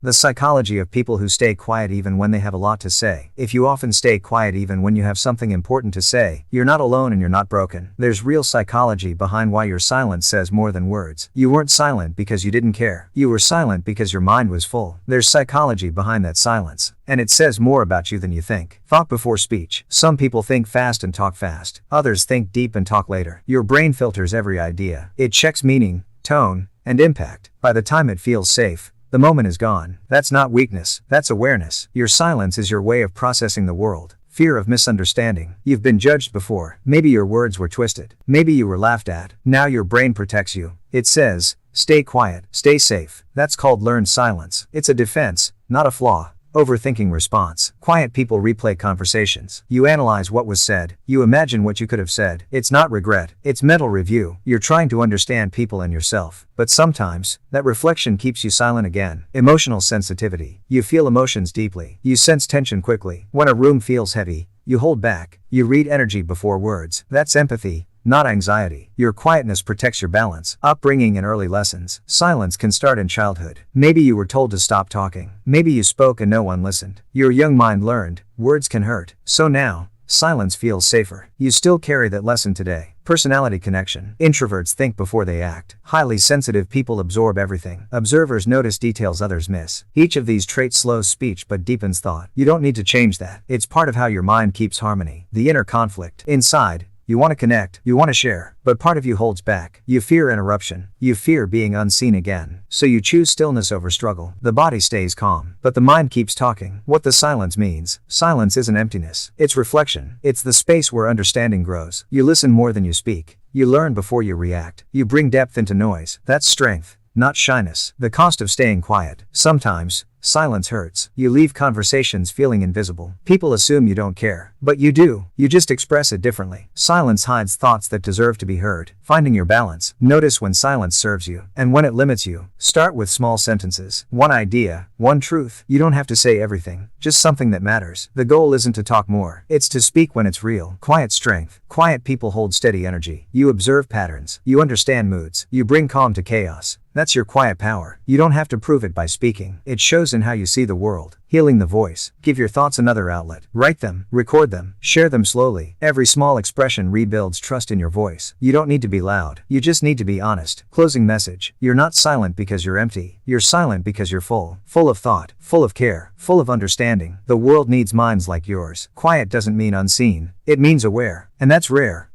The psychology of people who stay quiet even when they have a lot to say. If you often stay quiet even when you have something important to say, you're not alone and you're not broken. There's real psychology behind why your silence says more than words. You weren't silent because you didn't care. You were silent because your mind was full. There's psychology behind that silence, and it says more about you than you think. Thought before speech. Some people think fast and talk fast. Others think deep and talk later. Your brain filters every idea. It checks meaning, tone, and impact. By the time it feels safe, the moment is gone. That's not weakness, that's awareness. Your silence is your way of processing the world. Fear of misunderstanding. You've been judged before. Maybe your words were twisted. Maybe you were laughed at. Now your brain protects you. It says, stay quiet, stay safe. That's called learned silence. It's a defense, not a flaw. Overthinking response. Quiet people replay conversations. You analyze what was said. You imagine what you could have said. It's not regret. It's mental review. You're trying to understand people and yourself. But sometimes, that reflection keeps you silent again. Emotional sensitivity. You feel emotions deeply. You sense tension quickly. When a room feels heavy, you hold back. You read energy before words. That's empathy, not anxiety. Your quietness protects your balance. Upbringing and early lessons. Silence can start in childhood. Maybe you were told to stop talking. Maybe you spoke and no one listened. Your young mind learned, words can hurt. So now, silence feels safer. You still carry that lesson today. Personality connection. Introverts think before they act. Highly sensitive people absorb everything. Observers notice details others miss. Each of these traits slows speech but deepens thought. You don't need to change that. It's part of how your mind keeps harmony. The inner conflict. Inside, you want to connect, you want to share, but part of you holds back. You fear interruption. You fear being unseen again. So you choose stillness over struggle. The body stays calm, but the mind keeps talking. What the silence means. Silence isn't emptiness. It's reflection. It's the space where understanding grows. You listen more than you speak. You learn before you react. You bring depth into noise. That's strength, not shyness. The cost of staying quiet. Sometimes, silence hurts. You leave conversations feeling invisible. People assume you don't care. But you do. You just express it differently. Silence hides thoughts that deserve to be heard. Finding your balance. Notice when silence serves you, and when it limits you. Start with small sentences. One idea, one truth. You don't have to say everything. Just something that matters. The goal isn't to talk more. It's to speak when it's real. Quiet strength. Quiet people hold steady energy. You observe patterns. You understand moods. You bring calm to chaos. That's your quiet power. You don't have to prove it by speaking. It shows in how you see the world. Healing the voice. Give your thoughts another outlet. Write them, record them, share them slowly. Every small expression rebuilds trust in your voice. You don't need to be loud. You just need to be honest. Closing message. You're not silent because you're empty. You're silent because you're full. Full of thought, full of care, full of understanding. The world needs minds like yours. Quiet doesn't mean unseen. It means aware. And that's rare.